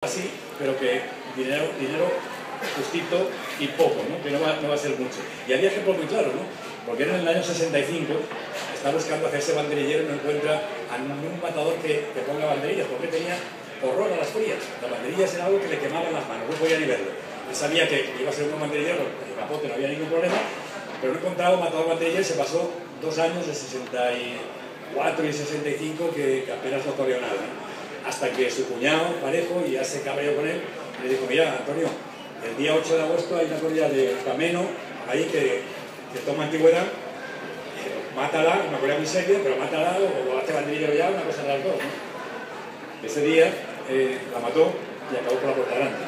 así, pero que dinero justito y poco, ¿no? Que no va a ser mucho. Y había ejemplos muy claros, ¿no? Porque en el año 65 está buscando hacerse banderillero y no encuentra a ningún matador que ponga banderillas, porque tenía horror a las frías. Las banderillas era algo que le quemaban las manos, no podía ni verlo. Él sabía que iba a ser un banderillero, el capote no había ningún problema, pero no encontraba un matador banderillero y se pasó 2 años, de 64 y 65, que apenas no corrió nada, ¿no? Hasta que su cuñado, Parejo, y ya se cabreó con él, le dijo: mira, Antonio, el día 8 de agosto hay una corrida de Cameno, ahí que toma antigüedad, mátala, una corrida muy seria, pero mátala o hace banderillero ya, una cosa de las dos, ¿no? Ese día la mató y acabó por la puerta grande.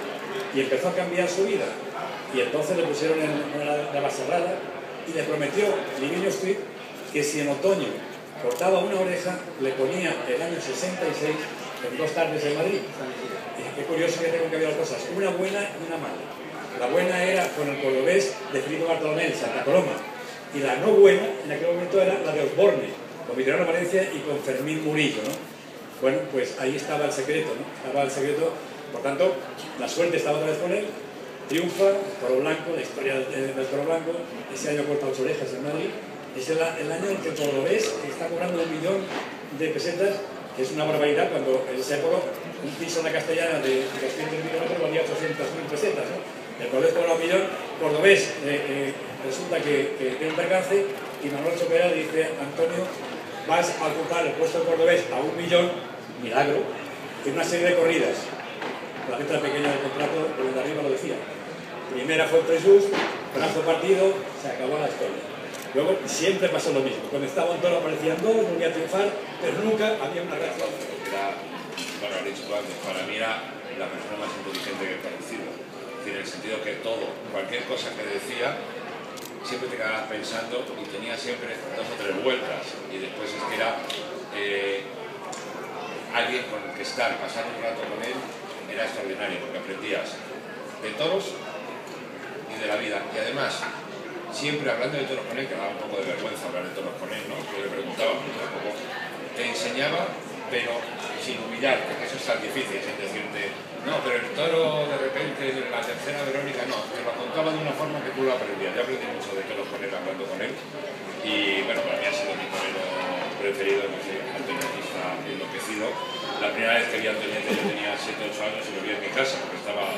Y empezó a cambiar su vida. Y entonces le pusieron en la Baserrada y le prometió Livinio Street que si en otoño cortaba una oreja, le ponía el año 66 en 2 tardes en Madrid. Y qué curioso que tengo que haber cosas, una buena y una mala. La buena era con el cordobés de Felipe Bartolomé en Santa Coloma, y la no buena en aquel momento era la de Osborne, con Victoriano Valencia y con Fermín Murillo, ¿no? Bueno, pues ahí estaba el secreto, ¿no? Estaba el secreto, por tanto, la suerte estaba otra vez con él, triunfa, Toro Blanco, la historia del Toro Blanco, ese año corta 8 orejas en Madrid, es el año en que el cordobés está cobrando 1 millón de pesetas, que es una barbaridad, cuando en esa época un piso en la Castellana de 200 kilómetros valía 800.000 pesetas, ¿no? El cordobés cobra 1 millón, cordobés resulta que tiene un percance, y Manuel Chopera dice: Antonio, vas a ocupar el puesto de cordobés a 1 millón, milagro, en una serie de corridas. La letra pequeña del contrato, por el de arriba lo decía. Primera fue Jesús, brazo partido, se acabó la historia. Luego siempre pasó lo mismo. Cuando estaba un toro aparecían 2, volvía a triunfar, pero nunca había una reacción. Bueno, lo he dicho antes, para mí era la persona más inteligente que he conocido. En el sentido que todo, cualquier cosa que decía, siempre te quedabas pensando y tenía siempre 2 o 3 vueltas. Y después es que era alguien con el que estar, pasar un rato con él, era extraordinario, porque aprendías de toros y de la vida. Y además, siempre hablando de toros con él, que daba un poco de vergüenza hablar de toros con él, ¿no? Yo le preguntaba, tampoco te enseñaba, pero sin humillarte, que eso es tan difícil, sin decirte: no, pero el toro de repente, la tercera Verónica, no, te lo contaba de una forma que tú lo aprendías. Yo aprendí mucho de toros con él, hablando con él, y bueno, para mí ha sido mi torero preferido, no sé, antoñetista enloquecido. La primera vez que vi a Antoñete yo tenía 7 o 8 años y lo vi en mi casa, porque estaba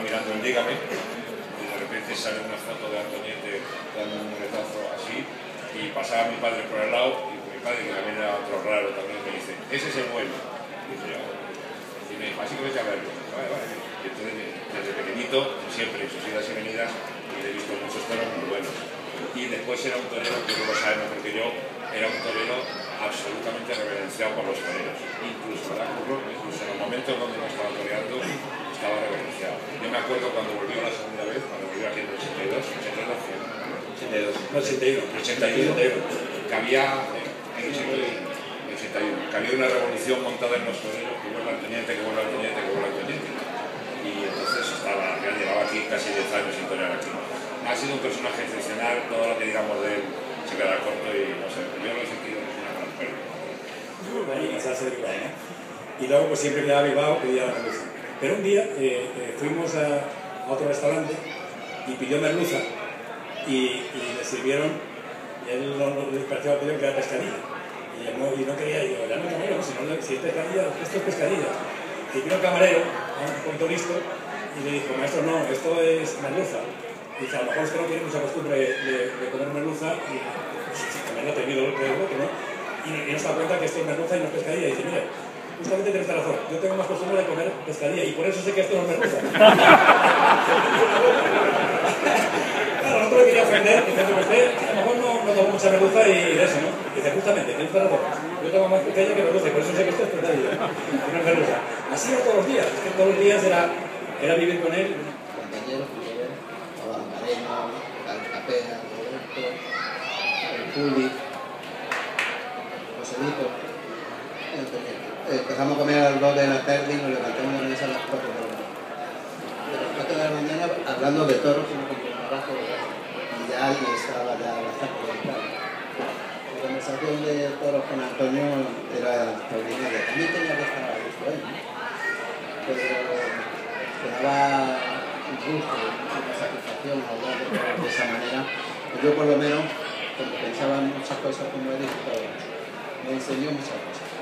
mirando el Dígame, y de repente sale una foto de Antoñete dando un retazo así, y pasaba mi padre por el lado, y mi padre, que también era otro raro, también me dice: ese es el bueno. Y dice: y me dijo: así que vete a verlo. Vale. Y entonces, desde pequeñito, siempre en sus idas y venidas, he visto muchos toros muy buenos. Y después era un torero, que no lo sabemos, porque yo era un torero absolutamente reverenciado por los toreros. Incluso en los momentos donde no estaba toreando, estaba reverenciado. Yo me acuerdo cuando volvió la segunda vez, cuando volvió aquí en el 82, que había que había una revolución montada en los toreros, que vuelva el teniente, que vuelva el teniente, que vuelva el teniente. Y entonces ya llevaba aquí casi 10 años sin torear aquí. Ha sido un personaje excepcional, todo lo que digamos de él se queda corto, y no sé, yo lo he sentido como una gran pérdida. Y luego pues siempre quedaba Bilbao, pedía la merluza. Pero un día fuimos a otro restaurante y pidió merluza, y le sirvieron, y él le pareció que era pescadilla. Y no quería, y digo: ya no, camarero, si es pescadilla, esto es pescadilla. Y vino el camarero, un poquito listo, y le dijo: maestro, no, esto es merluza. Y dice: a lo mejor es que no tiene mucha costumbre de comer merluza, y también lo ha tenido el otro, ¿no? Y no se da cuenta que esto es merluza y no es pescadilla. Y dice: mira, justamente tienes razón, yo tengo más costumbre de comer pescadilla, y por eso sé que esto no es merluza. Claro, no te lo quería ofender, diciendo que usted a lo mejor no tomo mucha merluza y de eso, ¿no? Dice: justamente, tienes razón, yo tengo más pescadilla que merluza, y por eso sé que esto es pescadilla, y no es merluza. Así era todos los días, es que todos los días era vivir con él. Compañeros, Mareno, Capea, Roberto, el Juli, Joselito, y Antonio. Empezamos a comer a las 2 de la tarde y nos levantamos de mesa a las 4 de las 4 de la mañana hablando de toros, sino con un abajo, y ya alguien estaba ya bastante delicado. La conversación de toros con Antonio era extraordinaria. También tenía que estar a gusto él, ¿no? pero que daba un gusto, una satisfacción hablar de esa manera. Yo por lo menos, cuando pensaba en muchas cosas como él, me enseñó muchas cosas.